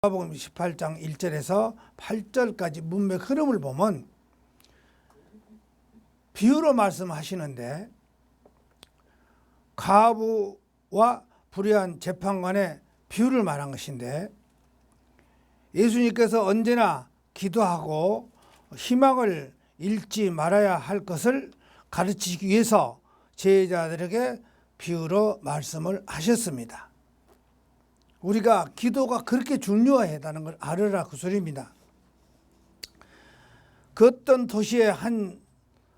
누가복음 18장 1절에서 8절까지 문맥 흐름을 보면 비유로 말씀하시는데, 과부와 불의한 재판관의 비유를 말한 것인데, 예수님께서 언제나 기도하고 희망을 잃지 말아야 할 것을 가르치기 위해서 제자들에게 비유로 말씀을 하셨습니다. 우리가 기도가 그렇게 중요하다는 걸 알으라, 그 소리입니다. 그 어떤 도시에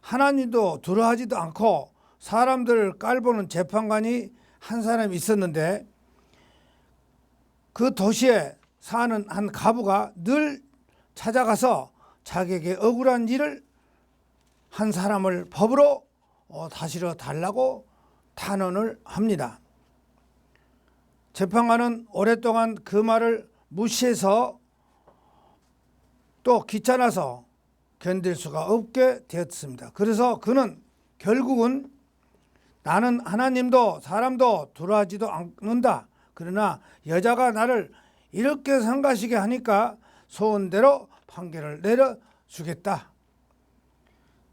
하나님도 두려워하지도 않고 사람들을 깔보는 재판관이 한 사람이 있었는데, 그 도시에 사는 한 과부가 늘 찾아가서 자기에게 억울한 일을 한 사람을 법으로 다스려 달라고 탄원을 합니다. 재판관은 오랫동안 그 말을 무시해서 또 귀찮아서 견딜 수가 없게 되었습니다. 그래서 그는 결국은 나는 하나님도 사람도 두려워하지도 않는다. 그러나 여자가 나를 이렇게 성가시게 하니까 소원대로 판결을 내려주겠다.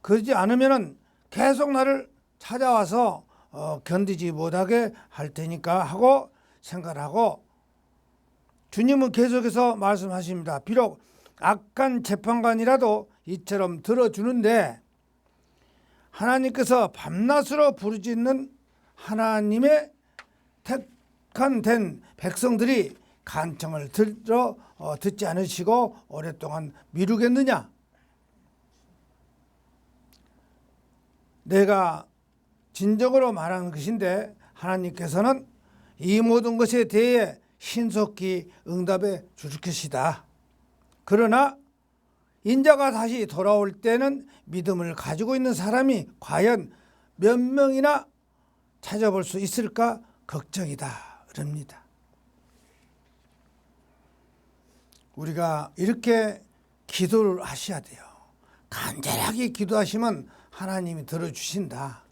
그러지 않으면 계속 나를 찾아와서 견디지 못하게 할 테니까 하고 생각하고, 주님은 계속해서 말씀하십니다. 비록 악한 재판관이라도 이처럼 들어주는데, 하나님께서 밤낮으로 부르짖는 하나님의 택한 된 백성들이 간청을 듣지 않으시고 오랫동안 미루겠느냐? 내가 진정으로 말하는 것인데, 하나님께서는 이 모든 것에 대해 신속히 응답해 줄 것이다. 그러나 인자가 다시 돌아올 때는 믿음을 가지고 있는 사람이 과연 몇 명이나 찾아볼 수 있을까 걱정이다, 그럽니다. 우리가 이렇게 기도를 하셔야 돼요. 간절하게 기도하시면 하나님이 들어주신다.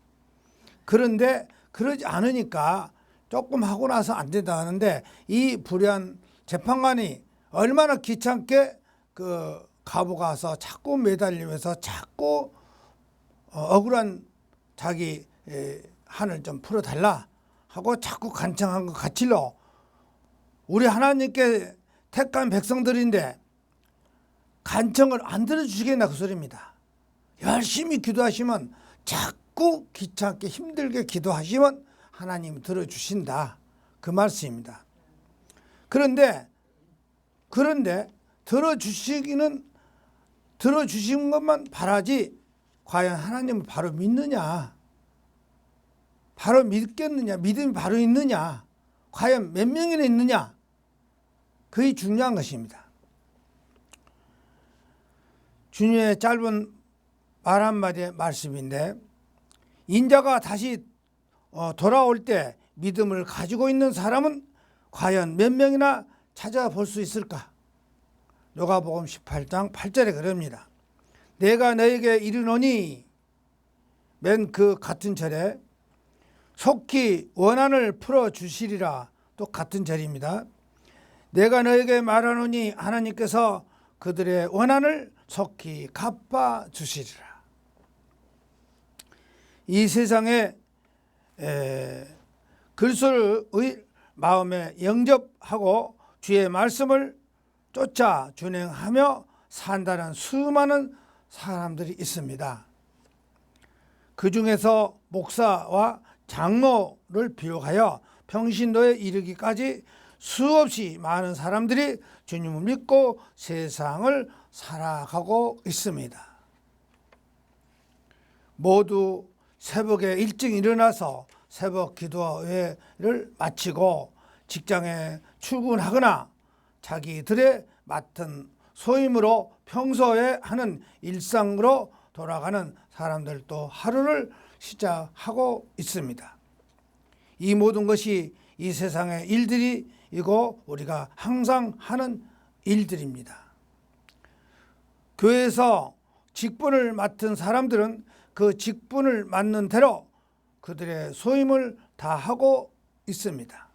그런데 그러지 않으니까 조금 하고 나서 안 된다 하는데, 이 불의한 재판관이 얼마나 귀찮게 그 과부가 와서 자꾸 매달리면서 자꾸 억울한 자기 한을 좀 풀어달라 하고 자꾸 간청한 것 같이로, 우리 하나님께 택한 백성들인데 간청을 안 들어주시겠나, 그 소리입니다. 열심히 기도하시면, 자꾸 귀찮게 힘들게 기도하시면 하나님이 들어주신다, 그 말씀입니다. 그런데 들어주신 것만 바라지 과연 하나님을 바로 믿느냐, 바로 믿겠느냐, 믿음이 바로 있느냐, 과연 몇 명이나 있느냐, 그게 중요한 것입니다. 주님의 짧은 말 한마디의 말씀인데, 인자가 다시 돌아올 때 믿음을 가지고 있는 사람은 과연 몇 명이나 찾아볼 수 있을까? 누가복음 18장 8절에 그럽니다. 내가 너에게 이르노니, 맨 그 같은 절에 속히 원한을 풀어주시리라, 또 같은 절입니다. 내가 너에게 말하노니 하나님께서 그들의 원한을 속히 갚아주시리라. 이 세상에 그리스도를 마음에 영접하고 주의 말씀을 쫓아 준행하며 산다는 수많은 사람들이 있습니다. 그 중에서 목사와 장로를 비롯하여 평신도에 이르기까지 수없이 많은 사람들이 주님을 믿고 세상을 살아가고 있습니다. 모두 새벽에 일찍 일어나서 새벽 기도회를 마치고 직장에 출근하거나 자기들의 맡은 소임으로 평소에 하는 일상으로 돌아가는 사람들도 하루를 시작하고 있습니다. 이 모든 것이 이 세상의 일들이고 우리가 항상 하는 일들입니다. 교회에서 직분을 맡은 사람들은 그 직분을 맡는 대로 그들의 소임을 다하고 있습니다.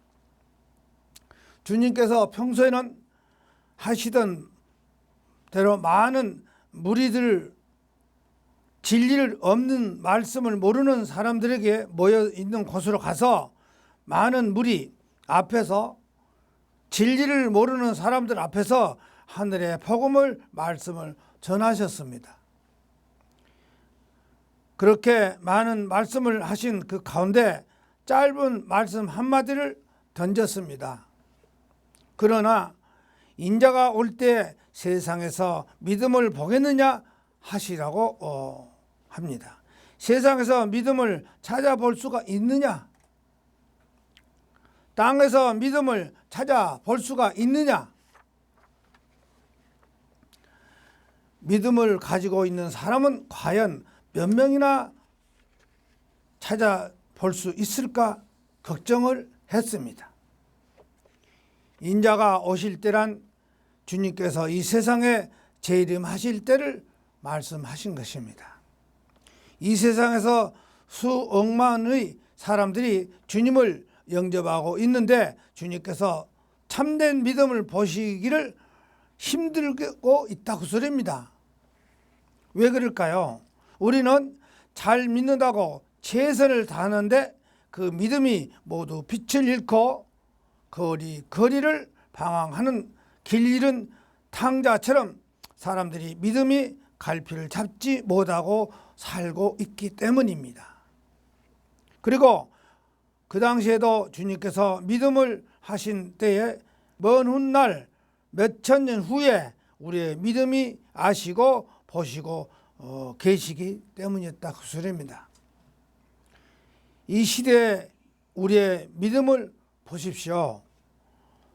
주님께서 평소에는 하시던 대로 많은 무리들, 진리를 없는 말씀을 모르는 사람들에게 모여 있는 곳으로 가서 많은 무리 앞에서, 진리를 모르는 사람들 앞에서 하늘의 복음을, 말씀을 전하셨습니다. 그렇게 많은 말씀을 하신 그 가운데 짧은 말씀 한마디를 던졌습니다. 그러나 인자가 올 때 세상에서 믿음을 보겠느냐 하시라고 합니다. 세상에서 믿음을 찾아볼 수가 있느냐? 땅에서 믿음을 찾아볼 수가 있느냐? 믿음을 가지고 있는 사람은 과연 몇 명이나 찾아볼 수 있을까 걱정을 했습니다. 인자가 오실 때란 주님께서 이 세상에 재림하실 때를 말씀하신 것입니다. 이 세상에서 수억만의 사람들이 주님을 영접하고 있는데 주님께서 참된 믿음을 보시기를 힘들고 있다고 소리입니다. 왜 그럴까요? 우리는 잘 믿는다고 최선을 다하는데 그 믿음이 모두 빛을 잃고 거리를 방황하는 길 잃은 탕자처럼 사람들이 믿음이 갈피를 잡지 못하고 살고 있기 때문입니다. 그리고 그 당시에도 주님께서 믿음을 하신 때에 먼 훗날 몇천 년 후에 우리의 믿음이 아시고 보시고 계시기 때문이었다 그 소리입니다. 이 시대에 우리의 믿음을 보십시오.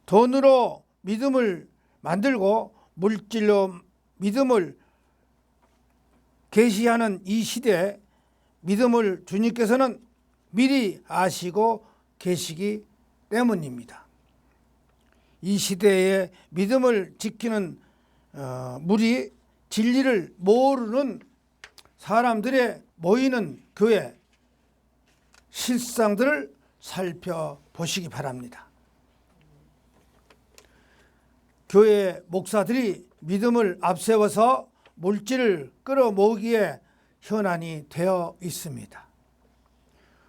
돈으로 믿음을 만들고 물질로 믿음을 계시하는 이 시대에 믿음을 주님께서는 미리 아시고 계시기 때문입니다. 이 시대에 믿음을 지키는 무리, 진리를 모르는 사람들의 모이는 교회 실상들을 살펴보시기 바랍니다. 교회 목사들이 믿음을 앞세워서 물질을 끌어모으기에 현안이 되어 있습니다.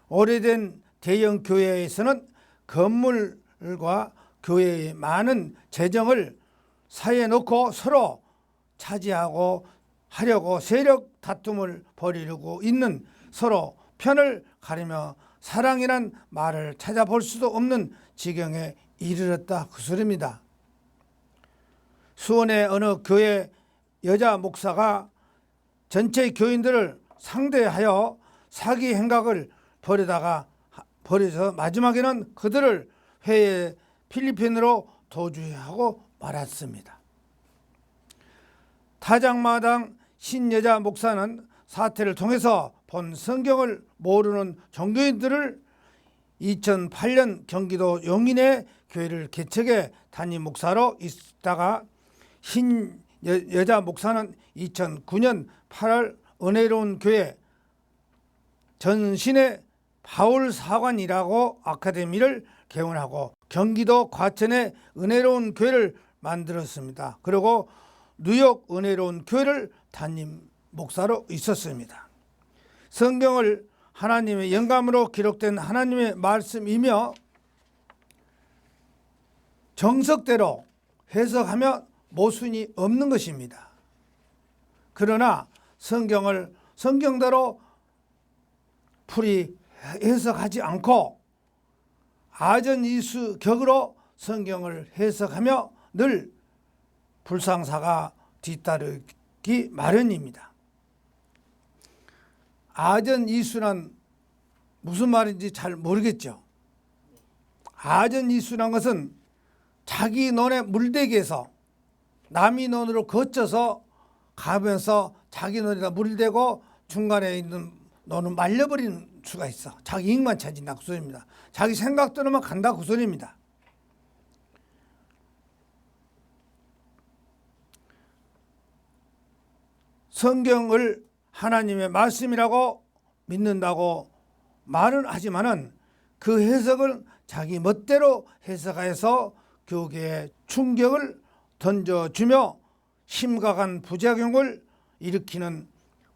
오래된 대형 교회에서는 건물과 교회의 많은 재정을 사이에 놓고 서로 차지하고 하려고 세력 다툼을 벌이려고 있는, 서로 편을 가리며 사랑이란 말을 찾아볼 수도 없는 지경에 이르렀다 그 소리입니다. 수원의 어느 교회 여자 목사가 전체 교인들을 상대하여 사기 행각을 벌여서 마지막에는 그들을 회의 필리핀으로 도주하고 말았습니다. 타작마당 신여자 목사는 사태를 통해서 본 성경을 모르는 종교인들을 2008년 경기도 용인의 교회를 개척해 담임 목사로 있다가 신여자 목사는 2009년 8월 은혜로운 교회 전신의 바울 사관이라고 아카데미를 개원하고 경기도 과천에 은혜로운 교회를 만들었습니다. 그리고 뉴욕 은혜로운 교회를 담임 목사로 있었습니다. 성경을 하나님의 영감으로 기록된 하나님의 말씀이며 정석대로 해석하며 모순이 없는 것입니다. 그러나 성경을 성경대로 풀이 해석하지 않고 아전이수 격으로 성경을 해석하며 늘 불상사가 뒤따르기 마련입니다. 아전이수란 무슨 말인지 잘 모르겠죠. 아전이수란 것은 자기 논의 물대기에서 남이 논으로 거쳐서 가면서 자기 논에다 물대고 중간에 있는 논은 말려버리는 수가 있어. 자기 이익만 찾는다 그 소리입니다. 자기 생각대로만 간다 그 소리입니다. 성경을 하나님의 말씀이라고 믿는다고 말은 하지만은 그 해석을 자기 멋대로 해석해서 교계에 충격을 던져주며 심각한 부작용을 일으키는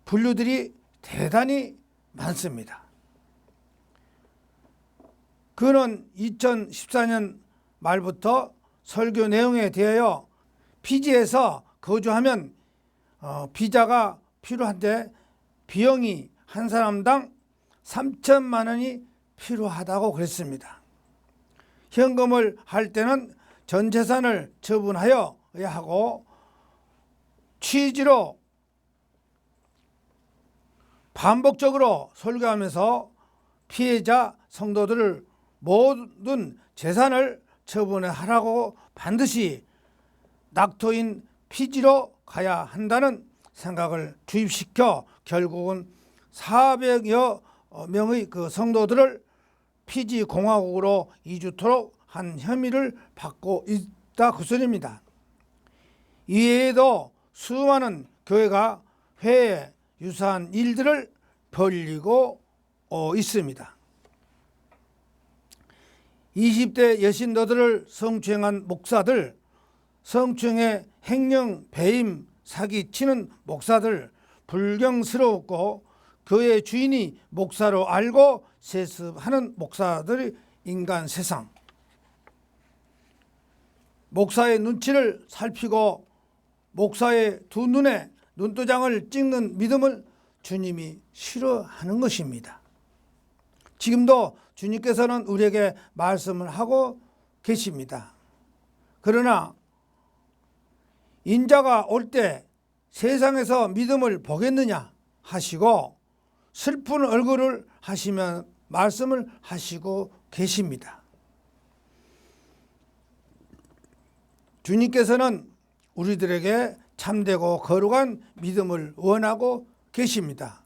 분류들이 대단히 많습니다. 그는 2014년 말부터 설교 내용에 대하여 피지에서 거주하면 비자가 필요한데 비용이 한 사람당 3천만 원이 필요하다고 그랬습니다. 현금을 할 때는 전 재산을 처분하여야 하고 취지로 반복적으로 설교하면서 피해자 성도들을 모든 재산을 처분하라고 반드시 낙토인 피지로 가야 한다는 생각을 주입시켜 결국은 400여 명의 그 성도들을 피지 공화국으로 이주토록 한 혐의를 받고 있다 그 소리입니다. 이외에도 수많은 교회가 회에 유사한 일들을 벌이고 있습니다. 20대 여신도들을 성추행한 목사들, 성추행에 횡령, 배임, 사기치는 목사들, 불경스러웠고 교회 주인이 목사로 알고 세습하는 목사들의 인간 세상, 목사의 눈치를 살피고 목사의 두 눈에 눈도장을 찍는 믿음을 주님이 싫어하는 것입니다. 지금도 주님께서는 우리에게 말씀을 하고 계십니다. 그러나 인자가 올 때 세상에서 믿음을 보겠느냐 하시고 슬픈 얼굴을 하시면 말씀을 하시고 계십니다. 주님께서는 우리들에게 참되고 거룩한 믿음을 원하고 계십니다.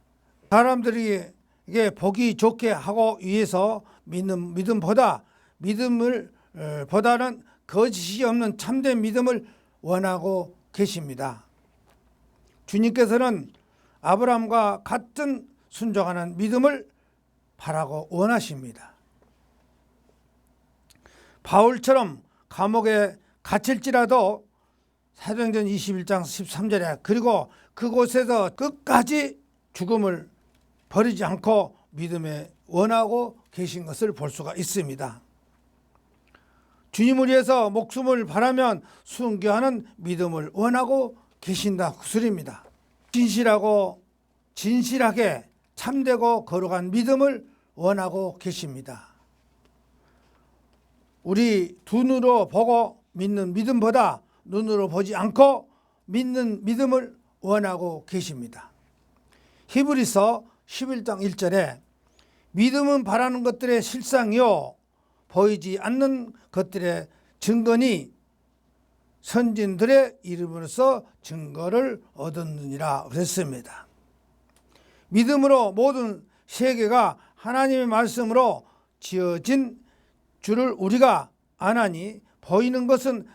사람들에게 보기 좋게 하고 위해서 믿음보다는 거짓이 없는 참된 믿음을 원하고 계십니다. 주님께서는 아브라함과 같은 순종하는 믿음을 바라고 원하십니다. 바울처럼 감옥에 갇힐지라도 사도행전 21장 13절에 그리고 그곳에서 끝까지 죽음을 버리지 않고 믿음에 원하고 계신 것을 볼 수가 있습니다. 주님을 위해서 목숨을 바라면 순교하는 믿음을 원하고 계신다 그 소리입니다. 진실하게 참되고 거룩한 믿음을 원하고 계십니다. 우리 두 눈으로 보고 믿는 믿음보다 눈으로 보지 않고 믿는 믿음을 원하고 계십니다. 히브리서 11장 1절에 믿음은 바라는 것들의 실상이요 보이지 않는 것들의 증거니 선진들의 이름으로써 증거를 얻었느니라 그랬습니다. 믿음으로 모든 세계가 하나님의 말씀으로 지어진 줄을 우리가 아나니 보이는 것은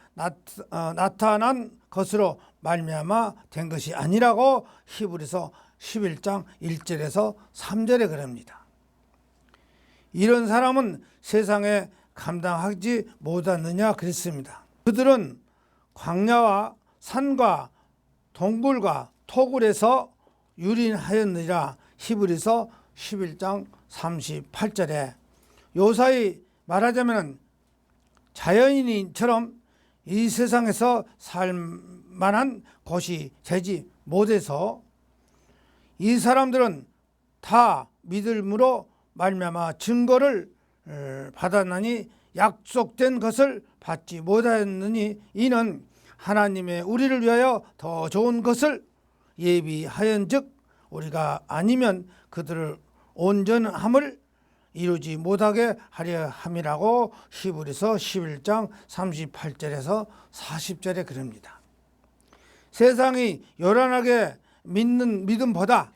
나타난 것으로 말미암아 된 것이 아니라고 히브리서 11장 1절에서 3절에 그럽니다. 이런 사람은 세상에 감당하지 못하느냐 그랬습니다. 그들은 광야와 산과 동굴과 토굴에서 유린하였느니라 히브리서 11장 38절에 요사이 말하자면 자연인처럼 이 세상에서 살만한 곳이 되지 못해서 이 사람들은 다 믿음으로 말미암아 증거를 받았나니 약속된 것을 받지 못하였느니 이는 하나님의 우리를 위하여 더 좋은 것을 예비하연즉 우리가 아니면 그들을 온전함을 이루지 못하게 하려 함이라고 히브리서 11장 38절에서 40절에 그럽니다. 세상이 요란하게 믿는 믿음보다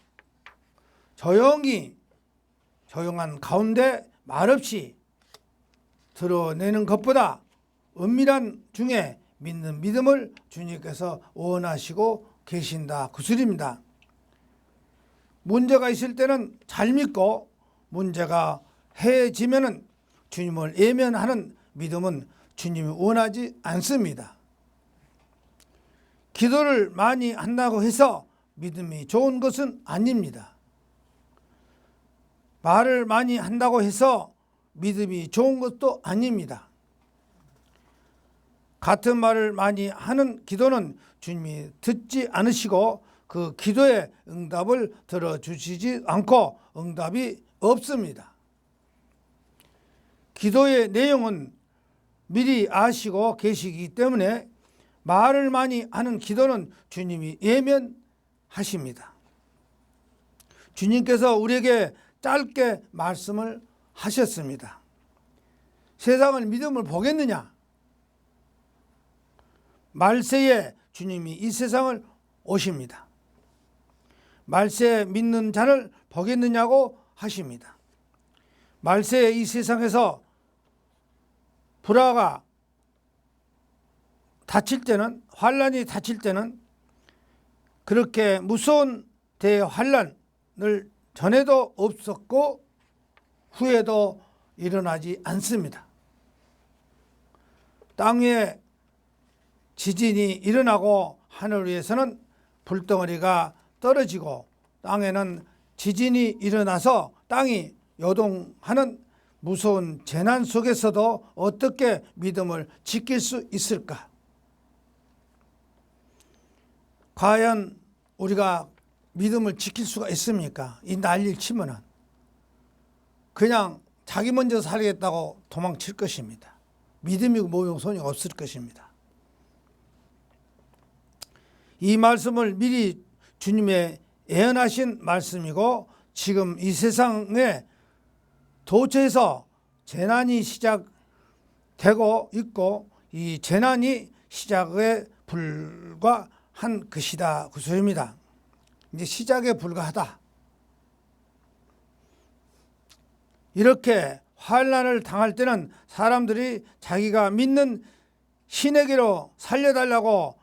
조용한 가운데 말없이 드러내는 것보다 은밀한 중에 믿는 믿음을 주님께서 원하시고 계신다 그 소리입니다. 문제가 있을 때는 잘 믿고 문제가 해지면은 주님을 예면하는 믿음은 주님이 원하지 않습니다. 기도를 많이 한다고 해서 믿음이 좋은 것은 아닙니다. 말을 많이 한다고 해서 믿음이 좋은 것도 아닙니다. 같은 말을 많이 하는 기도는 주님이 듣지 않으시고 그 기도의 응답을 들어주시지 않고 응답이 없습니다. 기도의 내용은 미리 아시고 계시기 때문에 말을 많이 하는 기도는 주님이 예면하십니다. 주님께서 우리에게 짧게 말씀을 하셨습니다. 세상을 믿음을 보겠느냐? 말세에 주님이 이 세상을 오십니다. 말세에 믿는 자를 보겠느냐고 하십니다. 말세에 이 세상에서 불화가 닥칠 때는, 환란이 닥칠 때는 그렇게 무서운 대환란을 전에도 없었고 후에도 일어나지 않습니다. 땅 위에 지진이 일어나고 하늘 위에서는 불덩어리가 떨어지고 땅에는 지진이 일어나서 땅이 요동하는 무서운 재난 속에서도 어떻게 믿음을 지킬 수 있을까? 과연 우리가 믿음을 지킬 수가 있습니까? 이 난리를 치면은 그냥 자기 먼저 살겠다고 도망칠 것입니다. 믿음이고 모용손이 없을 것입니다. 이 말씀을 미리 주님의 예언하신 말씀이고 지금 이 세상에 도처에서 재난이 시작되고 있고 이 재난이 시작에 불과한 것이다 그 소리입니다. 이제 시작에 불과하다. 이렇게 환난을 당할 때는 사람들이 자기가 믿는 신에게로 살려달라고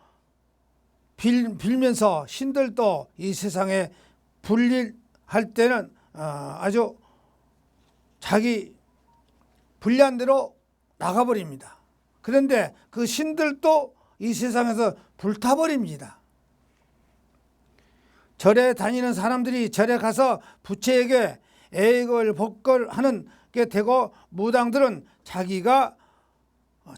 빌면서 신들도 이 세상에 불리할 때는 아주 자기 불리한 대로 나가버립니다. 그런데 그 신들도 이 세상에서 불타버립니다. 절에 다니는 사람들이 절에 가서 부처에게 애걸 복걸하는 게 되고 무당들은 자기가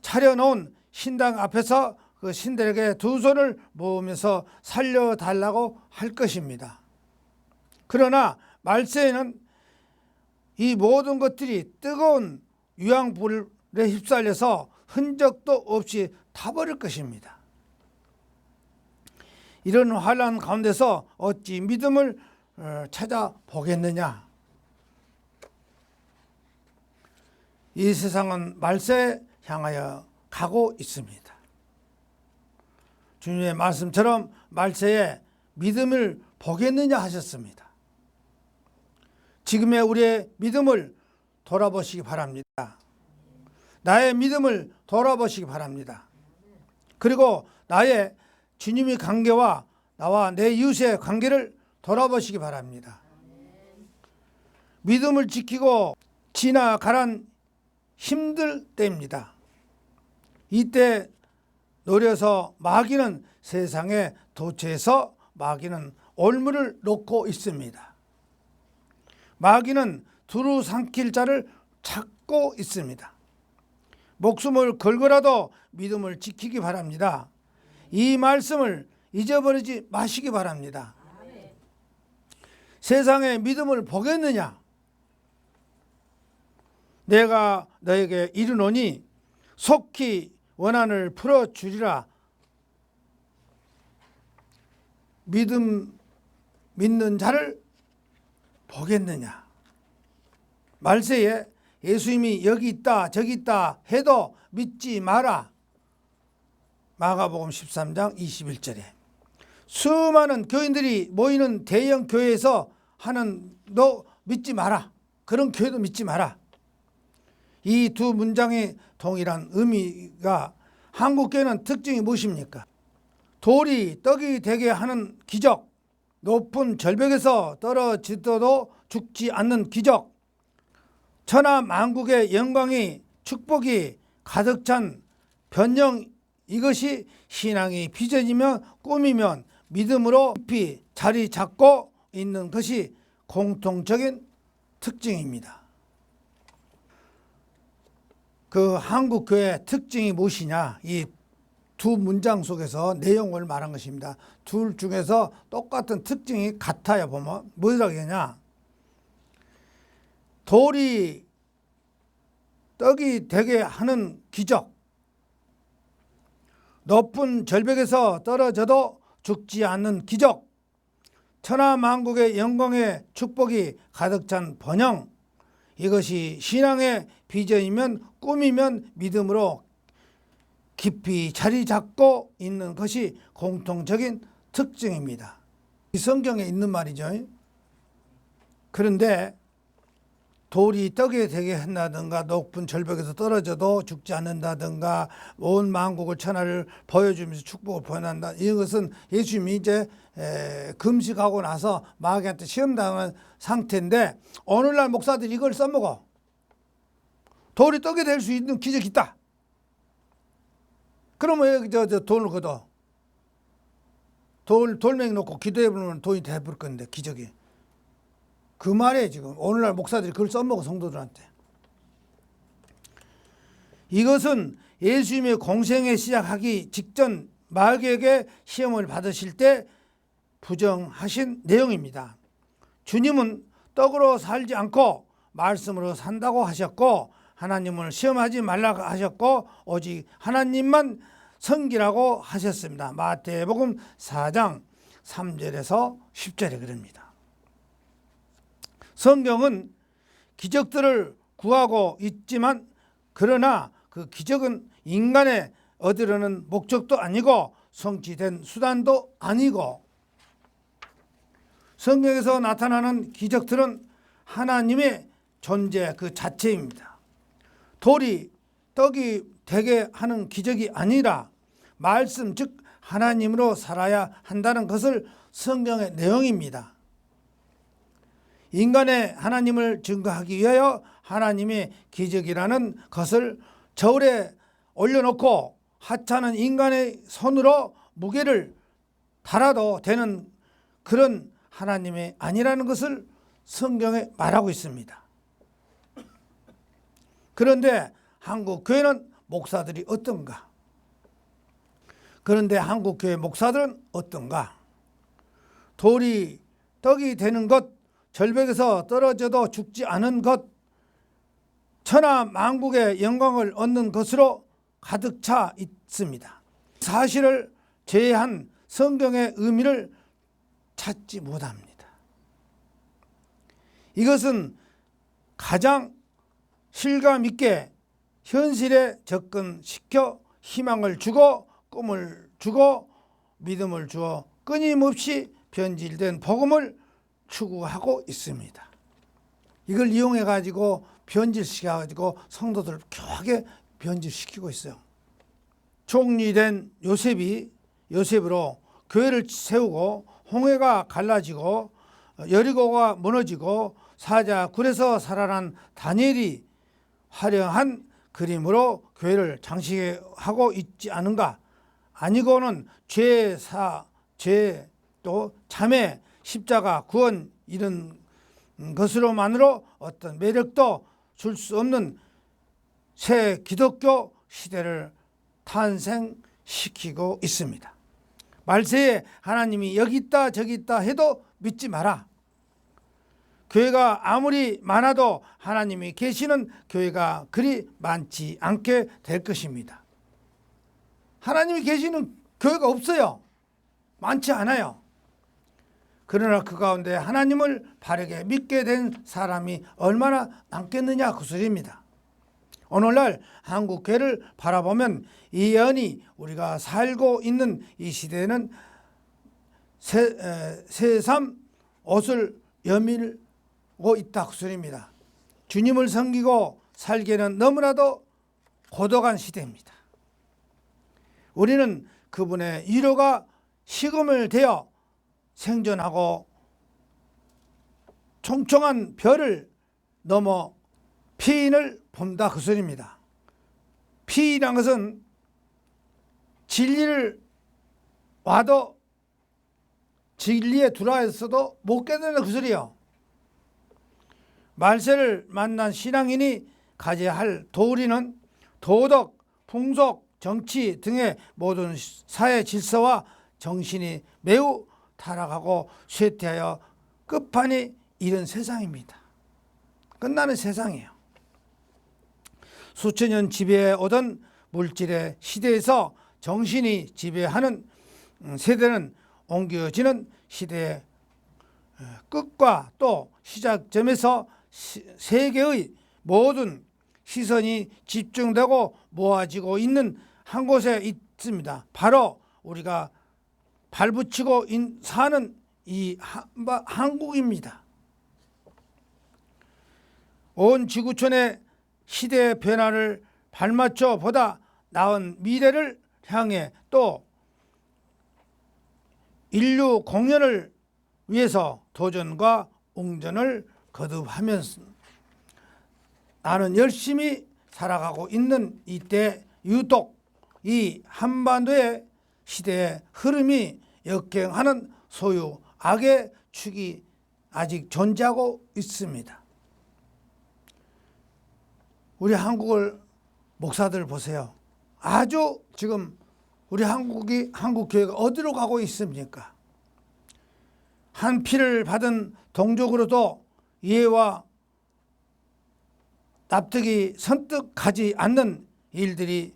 차려놓은 신당 앞에서 그 신들에게 두 손을 모으면서 살려달라고 할 것입니다. 그러나 말세에는 이 모든 것들이 뜨거운 유황불에 휩쓸려서 흔적도 없이 타버릴 것입니다. 이런 환난 가운데서 어찌 믿음을 찾아보겠느냐? 이 세상은 말세에 향하여 가고 있습니다. 주님의 말씀처럼 말세에 믿음을 보겠느냐 하셨습니다. 지금의 우리의 믿음을 돌아보시기 바랍니다. 나의 믿음을 돌아보시기 바랍니다. 그리고 나의 주님의 관계와 나와 내 이웃의 관계를 돌아보시기 바랍니다. 믿음을 지키고 지나가란 힘들 때입니다. 이때 노려서 마귀는 세상에 도처에서 마귀는 올무를 놓고 있습니다. 마귀는 두루 삼킬 자를 찾고 있습니다. 목숨을 걸고라도 믿음을 지키기 바랍니다. 이 말씀을 잊어버리지 마시기 바랍니다. 세상에 믿음을 보겠느냐? 내가 너에게 이르노니 속히 원한을 풀어주리라. 믿는 자를 보겠느냐? 말세에 예수님이 여기 있다 저기 있다 해도 믿지 마라. 마가복음 13장 21절에 수많은 교인들이 모이는 대형 교회에서 하는 너 믿지 마라. 그런 교회도 믿지 마라. 이 두 문장의 동일한 의미가 한국 교회는 특징이 무엇입니까? 돌이 떡이 되게 하는 기적, 높은 절벽에서 떨어지더라도 죽지 않는 기적, 천하 만국의 영광이 축복이 가득 찬 변형 이것이 신앙의 비전이면 꿈이면 믿음으로 깊이 자리 잡고 있는 것이 공통적인 특징입니다. 그 한국교회 특징이 무엇이냐? 이 두 문장 속에서 내용을 말한 것입니다. 둘 중에서 똑같은 특징이 같아요. 보면 뭐라고 하냐? 돌이 떡이 되게 하는 기적, 높은 절벽에서 떨어져도 죽지 않는 기적, 천하만국의 영광의 축복이 가득 찬 번영, 이것이 신앙의 비전이면 꿈이면 믿음으로 깊이 자리 잡고 있는 것이 공통적인 특징입니다. 이 성경에 있는 말이죠. 그런데 돌이 떡이 되게 한다든가 높은 절벽에서 떨어져도 죽지 않는다든가 온 만국을 천하를 보여주면서 축복을 보낸다. 이것은 예수님이 이제 금식하고 나서 마귀한테 시험당한 상태인데 오늘날 목사들이 이걸 써먹어. 돌이 떡이 될 수 있는 기적이 있다. 그러면 왜 저 돈을 걷어? 돌멩이 놓고 기도해보면 돈이 돼버릴 건데 기적이. 그 말이에요. 지금 오늘날 목사들이 그걸 써먹어 성도들한테. 이것은 예수님의 공생에 시작하기 직전 마귀에게 시험을 받으실 때 부정하신 내용입니다. 주님은 떡으로 살지 않고 말씀으로 산다고 하셨고 하나님을 시험하지 말라고 하셨고 오직 하나님만 섬기라고 하셨습니다. 마태복음 4장 3절에서 10절에 그럽니다. 성경은 기적들을 구하고 있지만 그러나 그 기적은 인간의 얻으려는 목적도 아니고 성취된 수단도 아니고 성경에서 나타나는 기적들은 하나님의 존재 그 자체입니다. 돌이 떡이 되게 하는 기적이 아니라 말씀 즉 하나님으로 살아야 한다는 것을 성경의 내용입니다. 인간의 하나님을 증거하기 위하여 하나님의 기적이라는 것을 저울에 올려놓고 하찮은 인간의 손으로 무게를 달아도 되는 그런 하나님이 아니라는 것을 성경에 말하고 있습니다. 그런데 한국 교회는 목사들이 어떤가? 그런데 한국 교회 목사들은 어떤가? 돌이 떡이 되는 것, 절벽에서 떨어져도 죽지 않은 것, 천하 만국의 영광을 얻는 것으로 가득 차 있습니다. 사실을 제외한 성경의 의미를 찾지 못합니다. 이것은 가장 실감 있게 현실에 접근시켜 희망을 주고 꿈을 주고 믿음을 주어 끊임없이 변질된 복음을 추구하고 있습니다. 이걸 이용해 가지고 변질시켜 가지고 성도들을 교하게 변질시키고 있어요. 총리된 요셉으로 교회를 세우고 홍해가 갈라지고 여리고가 무너지고 사자 굴에서 살아난 다니엘이 화려한 그림으로 교회를 장식하고 있지 않은가? 아니고는 죄 또 참회, 십자가, 구원 이런 것으로만으로 어떤 매력도 줄 수 없는 새 기독교 시대를 탄생시키고 있습니다. 말세에 하나님이 여기 있다 저기 있다 해도 믿지 마라. 교회가 아무리 많아도 하나님이 계시는 교회가 그리 많지 않게 될 것입니다. 하나님이 계시는 교회가 없어요. 많지 않아요. 그러나 그 가운데 하나님을 바르게 믿게 된 사람이 얼마나 많겠느냐 그 소리입니다. 오늘날 한국 교회를 바라보면 이 예언이 우리가 살고 있는 이 시대에는 새삼 옷을 여밀고 있다 그 소리입니다. 주님을 섬기고 살기에는 너무나도 고독한 시대입니다. 우리는 그분의 위로가 시금을 대어 생존하고 총총한 별을 넘어 피인을 본다 그 소리입니다. 피인이란 것은 진리를 와도 진리에 들어와서도 못 깨닫는 그 소리요. 말세를 만난 신앙인이 가져야 할 도리는 도덕, 풍속, 정치 등의 모든 사회 질서와 정신이 매우 타락하고 쇠퇴하여 끝판이 이른 세상입니다. 끝나는 세상이에요. 수천 년 지배해 오던 물질의 시대에서 정신이 지배하는 세대는 옮겨지는 시대의 끝과 또 시작점에서 세계의 모든 시선이 집중되고 모아지고 있는 한 곳에 있습니다. 바로 우리가 발붙이고 사는 이 한국입니다. 온 지구촌의 시대의 변화를 발맞춰 보다 나은 미래를 향해 또 인류 공연을 위해서 도전과 웅전을 거듭하면서 나는 열심히 살아가고 있는 이때 유독 이 한반도의 시대의 흐름이 역행하는 소유 악의 축이 아직 존재하고 있습니다. 우리 한국을 목사들 보세요. 아주 지금 우리 한국 교회가 어디로 가고 있습니까? 한 피를 받은 동족으로도 이해와 납득이 선뜻 가지 않는 일들이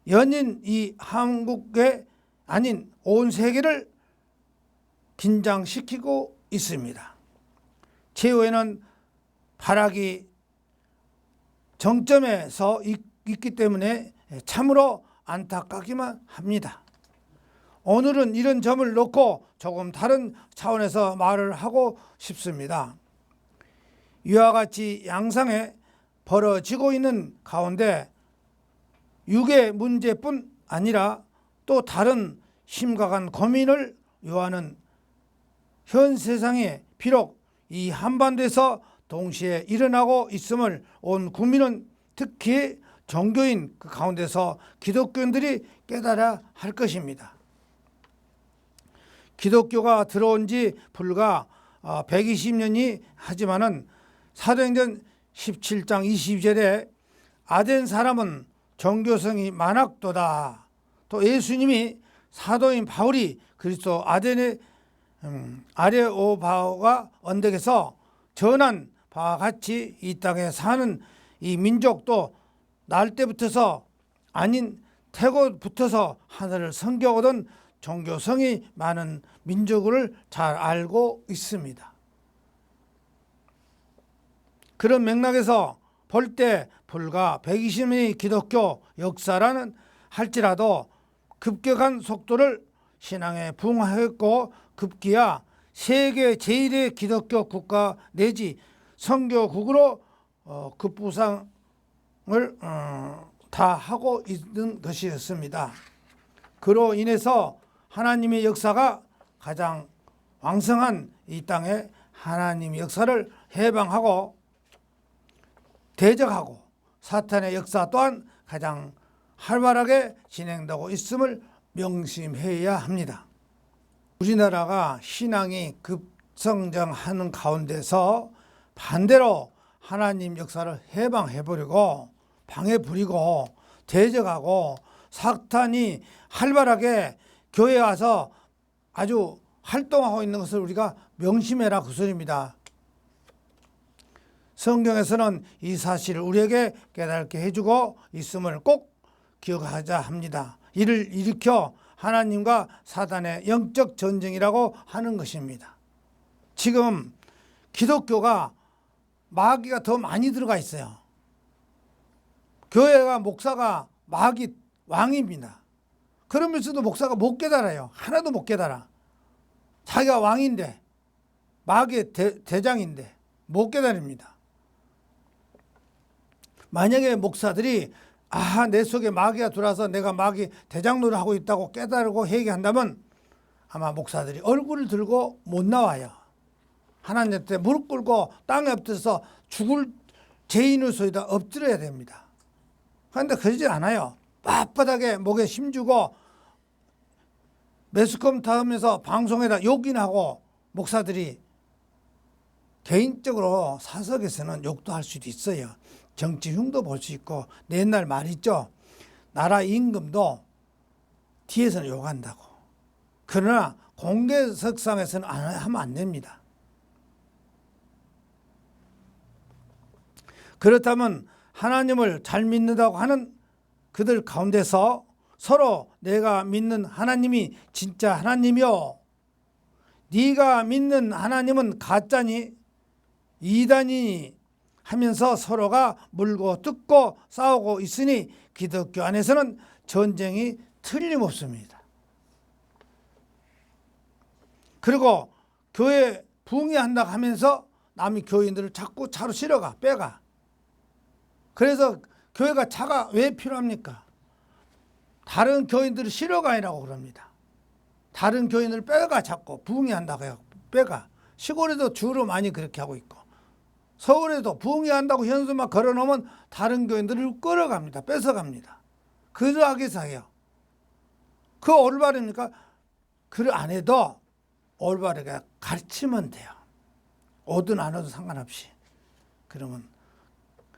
연인 이 한국에 아닌 온 세계를 긴장시키고 있습니다. 최후에는 발악이 정점에서 있기 때문에 참으로 안타깝기만 합니다. 오늘은 이런 점을 놓고 조금 다른 차원에서 말을 하고 싶습니다. 이와 같이 양상에 벌어지고 있는 가운데 육의 문제뿐 아니라 또 다른 심각한 고민을 요하는 현 세상에 비록 이 한반도에서 동시에 일어나고 있음을 온 국민은 특히 종교인 그 가운데서 기독교인들이 깨달아야 할 것입니다. 기독교가 들어온 지 불과 120년이 하지만은 사도행전 17장 22절에 아덴 사람은 종교성이 많았도다. 또 예수님이 사도인 바울이 그리스도 아덴의 아레오바오가 언덕에서 전한 바와 같이 이 땅에 사는 이 민족도 날 때부터서 아닌 태고부터서 하늘을 섬겨오던 종교성이 많은 민족을 잘 알고 있습니다. 그런 맥락에서 볼 때 불과 120년의 기독교 역사라는 할지라도 급격한 속도를 신앙에 부응하였고 급기야 세계 제1의 기독교 국가 내지 선교국으로 급부상을 다 하고 있는 것이었습니다. 그로 인해서 하나님의 역사가 가장 왕성한 이 땅에 하나님의 역사를 해방하고 대적하고 사탄의 역사 또한 가장 활발하게 진행되고 있음을 명심해야 합니다. 우리나라가 신앙이 급성장하는 가운데서 반대로 하나님 역사를 해방해버리고 방해 부리고 대적하고 사탄이 활발하게 교회에 와서 아주 활동하고 있는 것을 우리가 명심해라 그 소리입니다. 성경에서는 이 사실을 우리에게 깨닫게 해주고 있음을 꼭 기억하자 합니다. 이를 일으켜 하나님과 사단의 영적 전쟁이라고 하는 것입니다. 지금 기독교가 마귀가 더 많이 들어가 있어요. 교회가 목사가 마귀 왕입니다. 그러면서도 목사가 못 깨달아요. 하나도 못 깨달아. 자기가 왕인데 마귀의 대장인데 못 깨달습니다. 만약에 목사들이 내 속에 마귀가 들어와서 내가 마귀 대장노를 하고 있다고 깨달고 얘기한다면 아마 목사들이 얼굴을 들고 못 나와요. 하나님한테 무릎 꿇고 땅에 엎드려서 죽을 죄인의 소리다 엎드려야 됩니다. 그런데 그러지 않아요. 빳빳하게 목에 힘주고 매스컴 하면서 방송에다 욕이나 하고 목사들이 개인적으로 사석에서는 욕도 할 수도 있어요. 정치 흉도 볼 수 있고 옛날 말 있죠. 나라 임금도 뒤에서는 욕한다고. 그러나 공개석상에서는 하면 안 됩니다. 그렇다면 하나님을 잘 믿는다고 하는 그들 가운데서 서로 내가 믿는 하나님이 진짜 하나님이요, 네가 믿는 하나님은 가짜니 이단이니 하면서 서로가 물고 뜯고 싸우고 있으니 기독교 안에서는 전쟁이 틀림없습니다. 그리고 교회 부흥회한다고 하면서 남이 교인들을 자꾸 차로 실어가 빼가. 그래서 교회가 차가 왜 필요합니까? 다른 교인들을 실어가라고 그럽니다. 다른 교인을 빼가 자꾸 부흥회한다고 해요. 빼가. 시골에도 주로 많이 그렇게 하고 있고 서울에도 부흥회한다고 현수막 걸어놓으면 다른 교인들을 끌어갑니다. 뺏어갑니다. 그러하기 위해서 해요. 그 올바릅니까? 그 안 해도 올바르게 가르치면 돼요. 오든 안 오든 상관없이. 그러면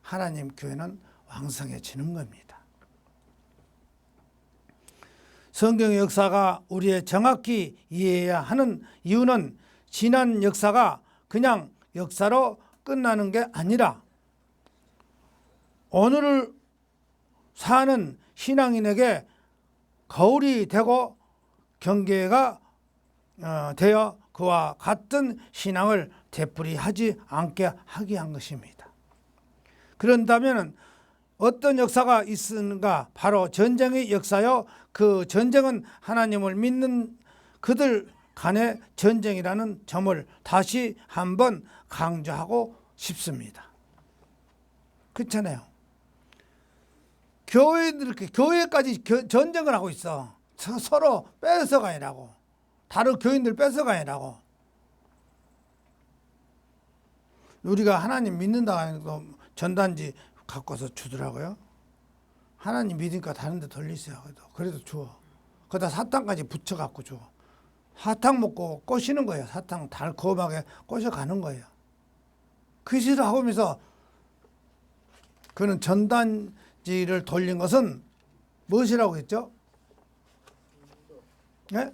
하나님 교회는 왕성해지는 겁니다. 성경의 역사가 우리의 정확히 이해해야 하는 이유는 지난 역사가 그냥 역사로 끝나는 게 아니라 오늘을 사는 신앙인에게 거울이 되고 경계가 되어 그와 같은 신앙을 되풀이하지 않게 하게 한 것입니다. 그런다면 어떤 역사가 있는가? 바로 전쟁의 역사요. 그 전쟁은 하나님을 믿는 그들 간의 전쟁이라는 점을 다시 한번 강조하고 싶습니다. 그렇잖아요. 교회까지 전쟁을 하고 있어. 서로 뺏어가야라고. 다른 교인들 뺏어가야라고. 우리가 하나님 믿는다 해도 전단지 갖고서 주더라고요. 하나님 믿으니까 다른 데 돌리세요. 그래도 줘. 거기다 사탕까지 붙여갖고 줘. 사탕 먹고 꼬시는 거예요. 사탕 달콤하게 꼬셔가는 거예요. 그 짓을 하면서 그는 전단지를 돌린 것은 무엇이라고 했죠? 네?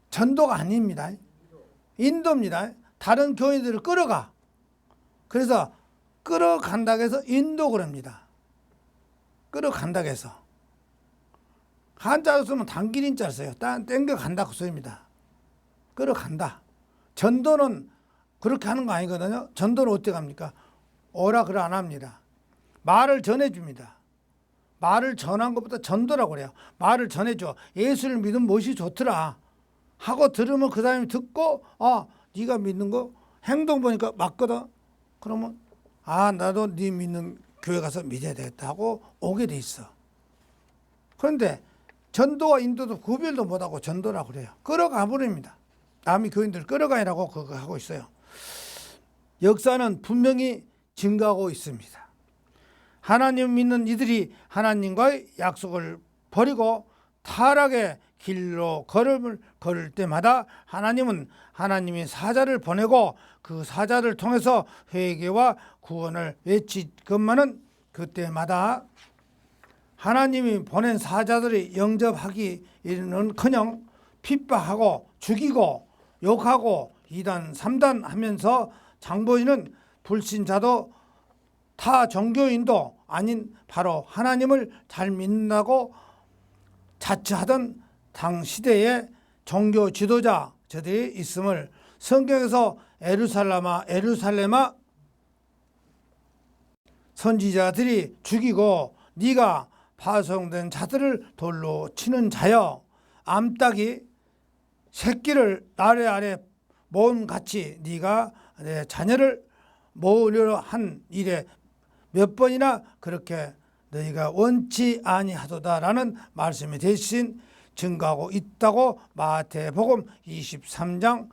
전도가 아닙니다. 인도입니다. 다른 교인들을 끌어가. 그래서 끌어간다고 해서 인도 그럽니다. 끌어간다고 해서. 한자로 쓰면 단기린자를 써요. 땡겨간다고 써입니다. 끌어간다. 전도는 그렇게 하는 거 아니거든요. 전도는 어떻게 합니까? 오라 그래 안 합니다. 말을 전해줍니다. 말을 전한 것보다 전도라고 그래요. 말을 전해줘. 예수를 믿으면 무엇이 좋더라 하고 들으면 그 사람이 듣고 네가 믿는 거 행동 보니까 맞거든. 그러면 나도 네 믿는 교회 가서 믿어야 되겠다 하고 오게 돼 있어. 그런데 전도와 인도도 구별도 못하고 전도라고 그래요. 끌어가 버립니다. 남이 교인들 끌어가라고 그거 하고 있어요. 역사는 분명히 증가하고 있습니다. 하나님 믿는 이들이 하나님과의 약속을 버리고 타락의 길로 걸음을 걸을 때마다 하나님은 하나님의 사자를 보내고 그 사자를 통해서 회개와 구원을 외치건만은 그때마다 하나님이 보낸 사자들이 영접하기는커녕 핍박하고 죽이고 욕하고 2단 3단 하면서 장보이는 불신자도 타 종교인도 아닌 바로 하나님을 잘 믿는다고 자처하던 당 시대의 종교 지도자들이 있음을 성경에서 에루살렘아 선지자들이 죽이고 네가 파송된 자들을 돌로 치는 자여 암탉이 새끼를 나래 아래 모음같이 네가 내 자녀를 모으려 한 일에 몇 번이나 그렇게 너희가 원치 아니하도다라는 말씀이 대신 증거하고 있다고 마태복음 23장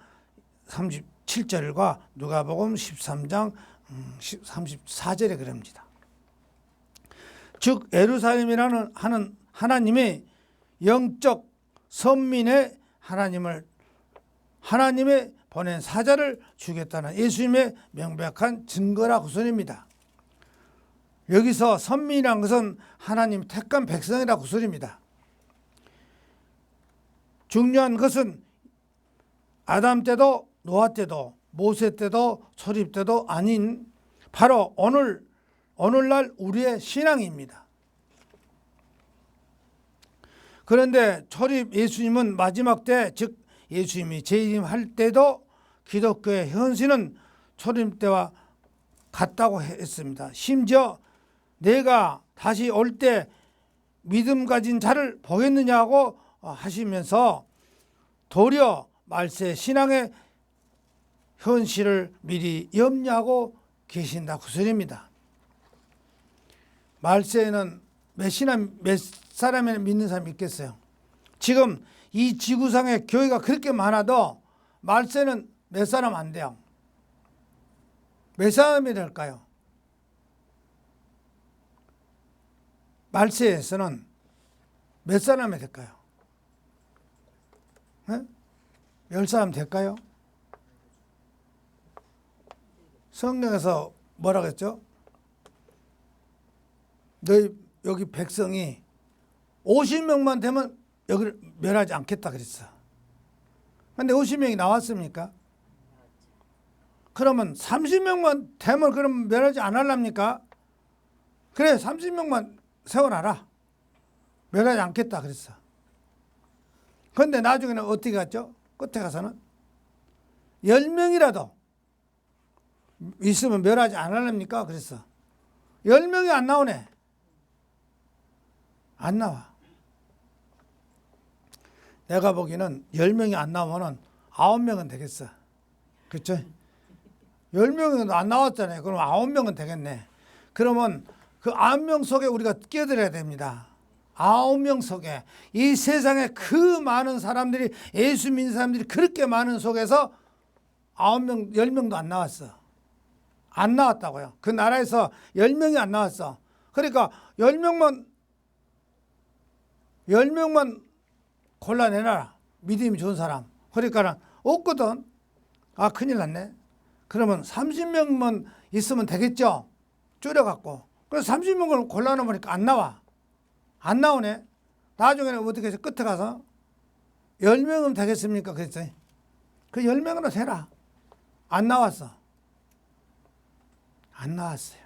37절과 누가복음 13장 34절에 그럽니다. 즉 예루살렘이라는 하는 하나님의 영적 선민의 하나님의 보낸 사자를 주겠다는 예수님의 명백한 증거라 구설입니다. 여기서 선민이란 것은 하나님 택한 백성이라 구설입니다. 중요한 것은 아담 때도 노아 때도 모세 때도 초립 때도 아닌 바로 오늘날 우리의 신앙입니다. 그런데 초립 예수님은 마지막 때, 즉 예수님이 재림할 때도 기독교의 현실은 초림 때와 같다고 했습니다. 심지어 내가 다시 올 때 믿음 가진 자를 보겠느냐고 하시면서 도리어 말세 신앙의 현실을 미리 염려하고 계신다 구설입니다. 말세에는 몇 사람이나 믿는 사람이 있겠어요? 지금 이 지구상에 교회가 그렇게 많아도 말세는 몇 사람 안 돼요. 몇 사람이 될까요? 말세에서는 몇 사람이 될까요? 10사람 될까요? 성경에서 뭐라고 했죠? 너희 여기 백성이 50명만 되면 여기를 멸하지 않겠다 그랬어. 근데 50명이 나왔습니까? 그러면 30명만 되면 그럼 멸하지 않을랍니까? 그래 30명만 세워놔라. 멸하지 않겠다 그랬어. 그런데 나중에는 어떻게 갔죠? 끝에 가서는 10명이라도 있으면 멸하지 않을랍니까? 그랬어. 10명이 안 나오네. 안 나와. 내가 보기에는 10명이 안 나오면 9명은 되겠어. 그렇죠? 10명이 안 나왔잖아요. 그럼 9명은 되겠네. 그러면 그 9명 속에 우리가 끼어들어야 됩니다. 9명 속에 이 세상에 그 많은 사람들이 예수 믿는 사람들이 그렇게 많은 속에서 9명, 10명도 안 나왔어. 안 나왔다고요. 그 나라에서 10명이 안 나왔어. 그러니까 10명만 골라내놔라. 믿음이 좋은 사람. 그러니까 없거든. 아 큰일 났네. 그러면 30명만 있으면 되겠죠. 줄여갖고. 그래서 30명을 골라놓으니까 안 나와. 안 나오네. 나중에는 어떻게 해서 끝에 가서 10명은 되겠습니까? 그랬어요. 그 10명으로 되라. 안 나왔어. 안 나왔어요.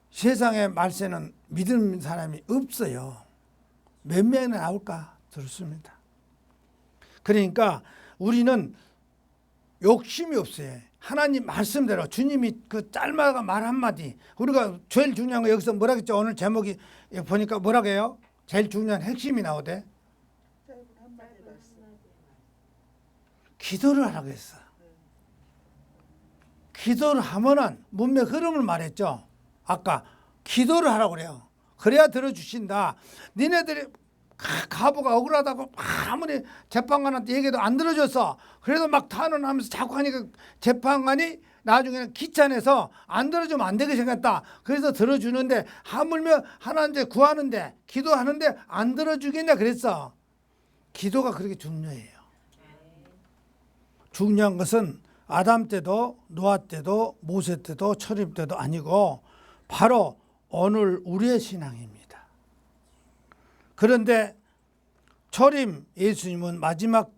세상의 말세는 믿는 사람이 없어요. 몇 명이나 나올까? 들었습니다. 그러니까 우리는 욕심이 없어요. 하나님 말씀대로 주님이 그 짤막한 말 한마디, 우리가 제일 중요한 거 여기서 뭐라 했죠? 오늘 제목이 보니까 뭐라고 해요? 제일 중요한 핵심이 나오대. 기도를 하라고 했어. 기도를 하면은 문맥 흐름을 말했죠. 아까 기도를 하라고 그래요. 그래야 들어주신다. 니네들이 가부가 억울하다고 아무리 재판관한테 얘기해도 안 들어줬어. 그래도 막 탄원하면서 자꾸 하니까 재판관이 나중에는 귀찮아서 안 들어주면 안 되게 생겼다. 그래서 들어주는데 하물며 하나님께 구하는데 기도하는데 안 들어주겠냐 그랬어. 기도가 그렇게 중요해요. 중요한 것은 아담 때도 노아 때도 모세 때도 초림 때도 아니고 바로 오늘 우리의 신앙입니다. 그런데 초림 예수님은 마지막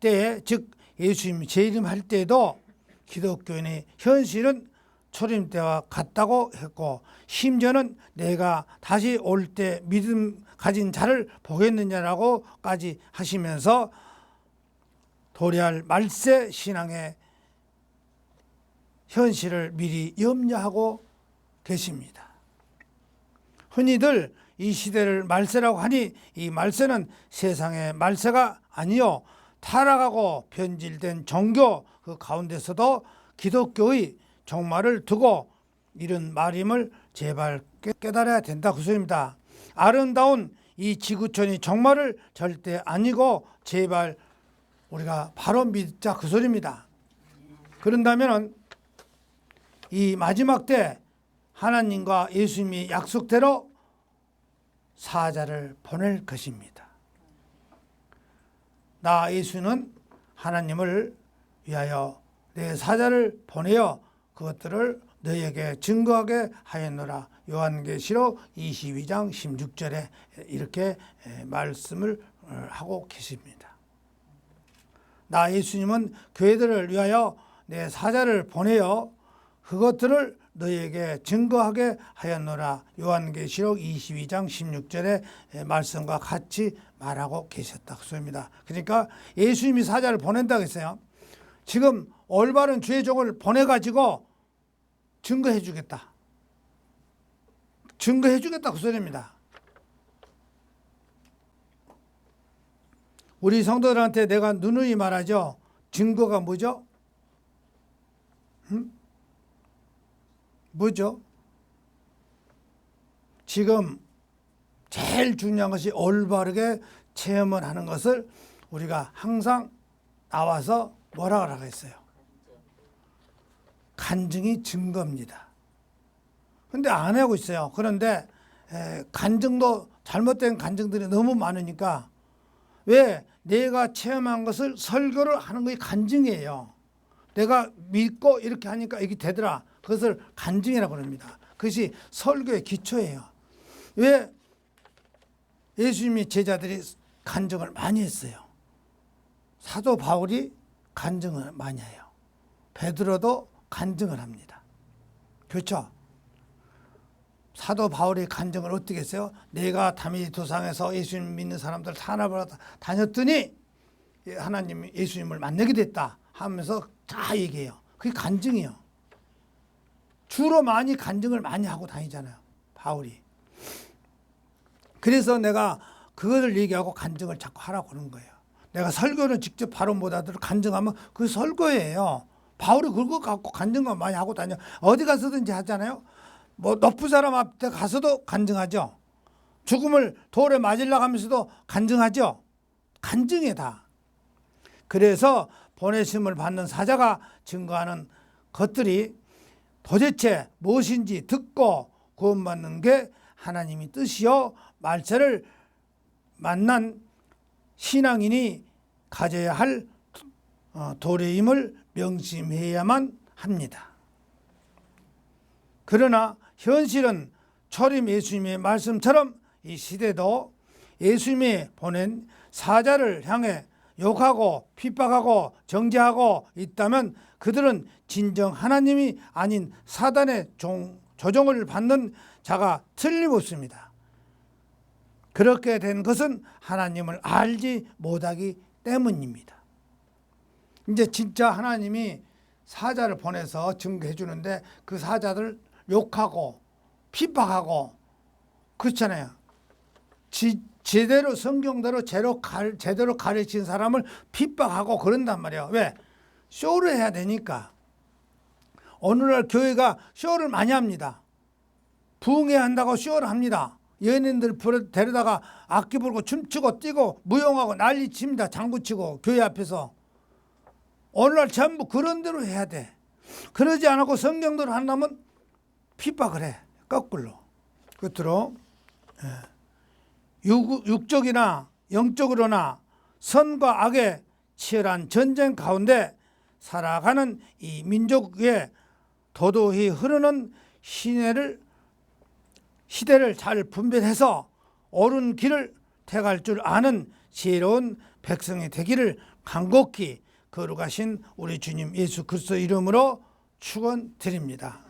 때에 즉 예수님이 재림할 때도 기독교인의 현실은 초림 때와 같다고 했고 심지어는 내가 다시 올 때 믿음 가진 자를 보겠느냐라고까지 하시면서 도래할 말세 신앙의 현실을 미리 염려하고 계십니다. 흔히들 이 시대를 말세라고 하니 이 말세는 세상의 말세가 아니요 타락하고 변질된 종교 그 가운데서도 기독교의 종말을 두고 이런 말임을 제발 깨달아야 된다 그 소리입니다. 아름다운 이 지구촌이 종말을 절대 아니고 제발 우리가 바로 믿자 그 소리입니다. 그런다면 이 마지막 때 하나님과 예수님이 약속대로 사자를 보낼 것입니다. 나 예수는 하나님을 위하여 내 사자를 보내어 그것들을 너희에게 증거하게 하였노라. 요한계시록 22장 16절에 이렇게 말씀을 하고 계십니다. 나 예수님은 교회들을 위하여 내 사자를 보내어 그것들을 너희에게 증거하게 하였노라. 요한계시록 22장 16절의 말씀과 같이 말하고 계셨다. 그 소리입니다. 그러니까 예수님이 사자를 보낸다고 했어요. 지금 올바른 주의 종을 보내가지고 증거해 주겠다. 증거해 주겠다. 그 소리입니다. 우리 성도들한테 내가 누누이 말하죠. 증거가 뭐죠? 뭐죠? 지금 제일 중요한 것이 올바르게 체험을 하는 것을 우리가 항상 나와서 뭐라고 하겠어요? 간증이 증거입니다. 근데 안 하고 있어요. 그런데 간증도 잘못된 간증들이 너무 많으니까 왜 내가 체험한 것을 설교를 하는 것이 간증이에요. 내가 믿고 이렇게 하니까 이게 되더라. 그것을 간증이라고 합니다. 그것이 설교의 기초예요. 왜 예수님이 제자들이 간증을 많이 했어요. 사도 바울이 간증을 많이 해요. 베드로도 간증을 합니다. 그렇죠? 사도 바울이 간증을 어떻게 했어요? 내가 다메섹 도상에서 예수님 믿는 사람들 탄압을 다녔더니 하나님이 예수님을 만나게 됐다 하면서 다 얘기해요. 그게 간증이에요. 주로 많이 간증을 많이 하고 다니잖아요. 바울이. 그래서 내가 그거를 얘기하고 간증을 자꾸 하라고 하는 거예요. 내가 설교는 직접 바로 못 알아들어 간증하면 그 설교예요. 바울이 그거 갖고 간증을 많이 하고 다녀. 어디 가서든지 하잖아요. 뭐 높은 사람 앞에 가서도 간증하죠. 죽음을 돌에 맞으려고 하면서도 간증하죠. 간증이다. 다. 그래서 보내심을 받는 사자가 증거하는 것들이 도대체 무엇인지 듣고 구원받는 게 하나님의 뜻이요 말세를 만난 신앙인이 가져야 할 도리임을 명심해야만 합니다. 그러나 현실은 초림 예수님의 말씀처럼 이 시대도 예수님이 보낸 사자를 향해 욕하고 핍박하고 정죄하고 있다면 그들은 진정 하나님이 아닌 사단의 조종을 받는 자가 틀림없습니다. 그렇게 된 것은 하나님을 알지 못하기 때문입니다. 이제 진짜 하나님이 사자를 보내서 증거해 주는데 그 사자들 욕하고 핍박하고 그렇잖아요. 제대로 성경대로 제대로 가르친 사람을 핍박하고 그런단 말이에요. 왜? 쇼를 해야 되니까. 오늘날 교회가 쇼를 많이 합니다. 부흥해야 한다고 쇼를 합니다. 연예인들 데려다가 악기 불고 춤추고 뛰고 무용하고 난리 칩니다. 장구치고 교회 앞에서. 오늘날 전부 그런 대로 해야 돼. 그러지 않고 성경대로 한다면 핍박을 해. 거꾸로. 끝으로 육적이나 영적으로나 선과 악의 치열한 전쟁 가운데 살아가는 이 민족의 도도히 흐르는 시대를 잘 분별해서 옳은 길을 택할 줄 아는 지혜로운 백성이 되기를 간곡히 거룩하신 우리 주님 예수 그리스도 이름으로 축원드립니다.